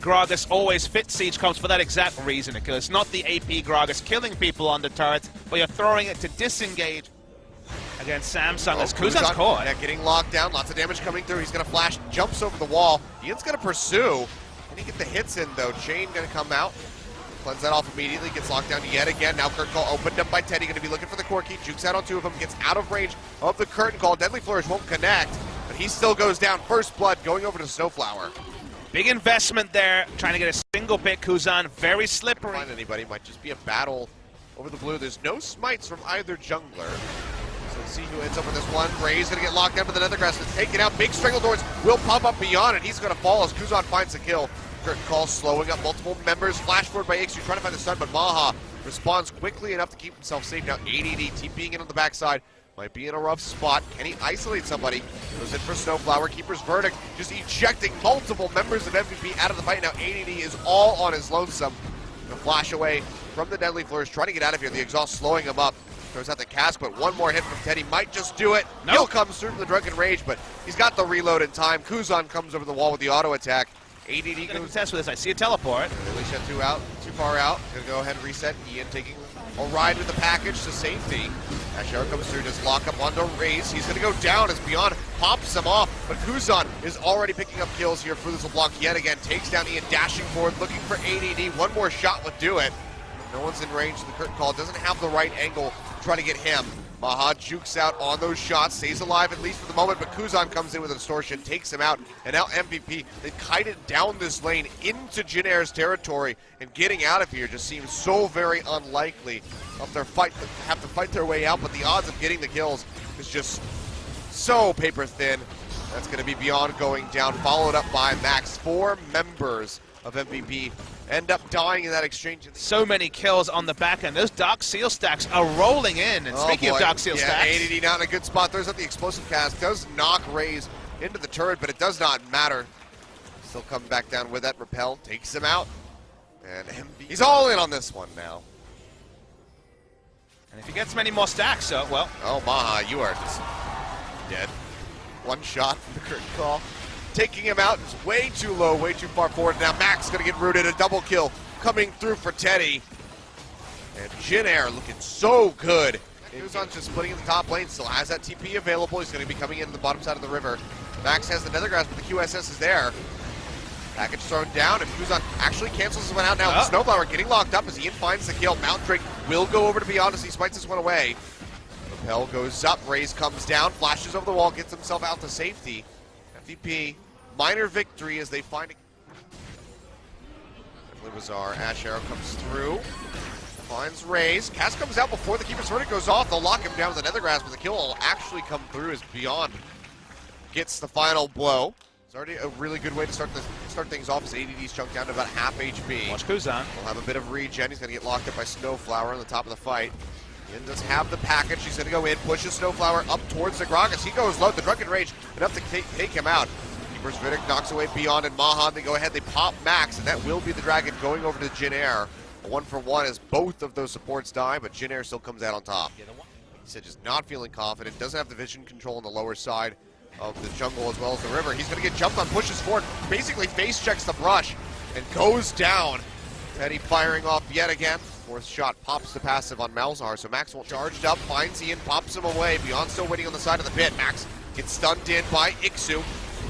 Gragas always fits Siege comps for that exact reason, because it's not the AP Gragas killing people on the turret, but you're throwing it to disengage against Samsung as Kuzan's caught. Yeah, getting locked down, lots of damage coming through. He's going to flash, jumps over the wall. Ian's going to pursue. Can he get the hits in, though? Chain going to come out. Cleanse that off immediately, gets locked down yet again. Now curtain call opened up by Teddy, going to be looking for the Corki. Jukes out on two of them, gets out of range of the curtain call. Deadly Flourish won't connect, but he still goes down. First blood going over to Snowflower. Big investment there, trying to get a single pick. Kuzan, very slippery. Find anybody, might just be a battle over the blue. There's no smites from either jungler. So let's see who ends up with this one. Ray's going to get locked down to the Nethergrass to take it out. Big Strangledoors will pop up beyond, and he's going to fall as Kuzan finds the kill. Curtain call slowing up multiple members. Flash forward by Ixu trying to find the stun, but Maha responds quickly enough to keep himself safe. Now ADD TPing in on the backside. Might be in a rough spot. Can he isolate somebody? Goes in for Snowflower. Keeper's Verdict just ejecting multiple members of MVP out of the fight. Now ADD is all on his lonesome. Gonna flash away from the Deadly Flourish, trying to get out of here. The exhaust slowing him up. Throws out the cask, but one more hit from Teddy might just do it. Nope. He'll come through from the Drunken Rage, but he's got the reload in time. Kuzan comes over the wall with the auto attack. ADD I'm gonna goes test with this. I see a teleport. Really shut too far out. Gonna go ahead and reset. Ian taking a ride with the package to safety. Ashara comes through, just lock up onto Raze. He's gonna go down as Beyond pops him off, but Kuzan is already picking up kills here. Fruitless block yet again. Takes down Ian, dashing forward, looking for ADD. One more shot would do it. No one's in range of the curtain call. Doesn't have the right angle to try to get him. Maha jukes out on those shots, stays alive at least for the moment, but Kuzan comes in with a distortion, takes him out, and now MVP, they kited down this lane into Jin Air's territory, and getting out of here just seems so very unlikely. Have to fight their way out, but the odds of getting the kills is just so paper thin. That's going to be Beyond going down, followed up by Max. 4 members of MVP end up dying in that exchange. So many kills on the back end. Those Dark Seal stacks are rolling in. And speaking of Dark Seal stacks, ADD not in a good spot. Throws up the explosive cast. Does knock Raze into the turret, but it does not matter. Still coming back down with that repel. Takes him out. And he's all in on this one now. and if he gets many more stacks, well. Oh, Maha, you are just dead. One shot from the curtain call. Taking him out is way too low, way too far forward. Now Max going to get rooted. A double kill coming through for Teddy. And Jin Air looking so good. Kuzan's just splitting in the top lane. Still has that TP available. He's going to be coming in the bottom side of the river. Max has the Nethergrass, but the QSS is there. Package thrown down, and Kuzan actually cancels this one out now. Snowflower getting locked up as Ian finds the kill. Mount Drake will go over to Beyond as he spites this one away. Repel goes up. Raze comes down, flashes over the wall, gets himself out to safety. FVP, minor victory as they find it. Definitely bizarre. Ash Arrow comes through. Finds Raze. Cass comes out before the Keeper's Verdict goes off. They'll lock him down with the Nethergrass, but the kill will actually come through as Beyond gets the final blow. It's already a really good way to start things off as ADD's chunked down to about half HP. Watch Kuzan. We'll have a bit of regen. He's going to get locked up by Snowflower on the top of the fight. Ian does have the package. He's going to go in, pushes Snowflower up towards the Gragas. He goes low. The Drunken Rage enough to take him out. Keeper's Verdict knocks away Beyond and Mahan. They go ahead. They pop Max, and that will be the Dragon going over to Jin Air. A 1-for-1 as both of those supports die, but Jin Air still comes out on top. He said just not feeling confident. Doesn't have the vision control on the lower side of the jungle as well as the river. He's going to get jumped on, pushes forward, basically face checks the brush, and goes down. Teddy firing off yet again. Fourth shot pops the passive on Malzahar, so Max won't charged up, finds Ian, pops him away. Beyond still waiting on the side of the pit. Max gets stunned in by Ixu.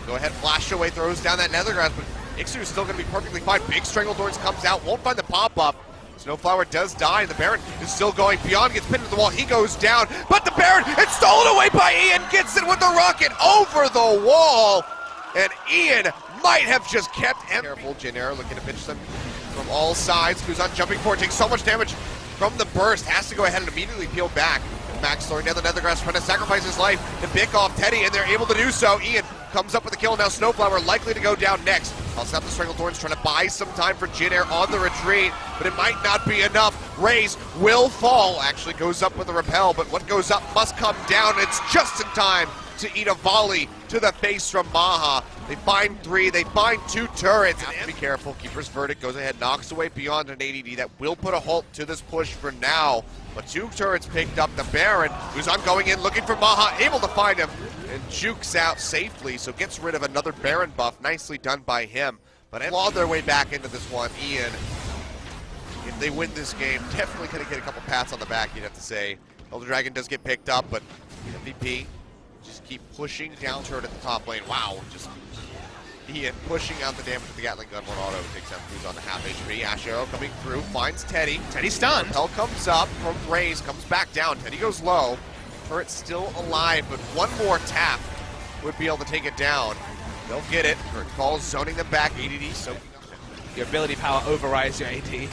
Go ahead, flash away, throws down that Nethergrass, but Ixu is still going to be perfectly fine. Big Strangledorns comes out, won't find the pop-up. Snowflower does die, and the Baron is still going. Beyond gets pinned to the wall, he goes down, but the Baron is stolen away by Ian, gets it with the rocket over the wall, and Ian might have just kept him. Careful, Jin Air looking to pitch them from all sides. Kuzan jumping forward, takes so much damage from the burst, has to go ahead and immediately peel back. Max throwing down the Nethergrass, trying to sacrifice his life to pick off Teddy, and they're able to do so. Ian comes up with a kill. Now Snowflower likely to go down next. I'll stop the Stranglethorns, trying to buy some time for Jin Air on the retreat, but it might not be enough. Raze will fall, actually goes up with a repel, but what goes up must come down. It's just in time to eat a volley to the face from Maha. They find 3, they find 2 turrets. And be careful, Keeper's Verdict goes ahead, knocks away Beyond an ADD. That will put a halt to this push for now. But 2 turrets picked up. The Baron, who's on going in, looking for Maha, able to find him, and jukes out safely, so gets rid of another Baron buff. Nicely done by him. But they clawed their way back into this one. Ian, if they win this game, definitely going to get a couple pats on the back, you'd have to say. Elder Dragon does get picked up, but MVP just keep pushing down turret at the top lane. Wow, just Ian pushing out the damage with the Gatling gun. One auto takes out Cruz on the half HP. Ash Arrow coming through, finds Teddy. Teddy's stunned. Repel comes up from Raze, comes back down. Teddy goes low. Turret's still alive, but one more tap would be able to take it down. They'll get it. Turret calls, zoning them back. ADD soaking up. Your ability power overrides your AD.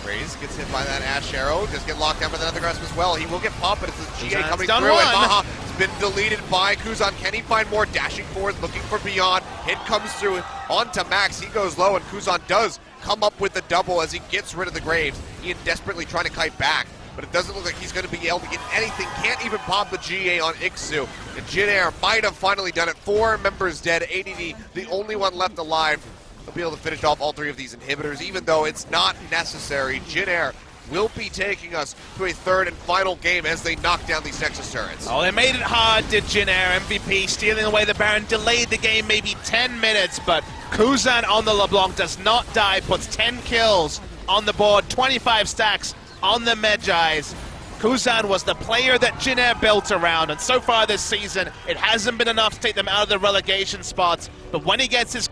Raze gets hit by that Ash Arrow. Does get locked down by another grasp as well. He will get popped, but it's the GA coming through. And Maha has been deleted by Kuzan. Can he find more? Dashing forward, looking for Beyond. Hit comes through onto Max. He goes low, and Kuzan does come up with the double as he gets rid of the Graves. Ian desperately trying to kite back, but it doesn't look like he's going to be able to get anything. Can't even pop the GA on Ixu. And Jin Air might have finally done it. 4 members dead. ADD, the only one left alive. They'll be able to finish off all 3 of these inhibitors, even though it's not necessary. Jin Air will be taking us to a 3rd and final game as they knock down these Nexus turrets. Oh, they made it hard, did Jin Air. MVP stealing away the Baron, delayed the game maybe 10 minutes, but Kuzan on the LeBlanc does not die, puts 10 kills on the board, 25 stacks on the Medjais. Kuzan was the player that Jin Air built around, and so far this season, it hasn't been enough to take them out of the relegation spots, but when he gets his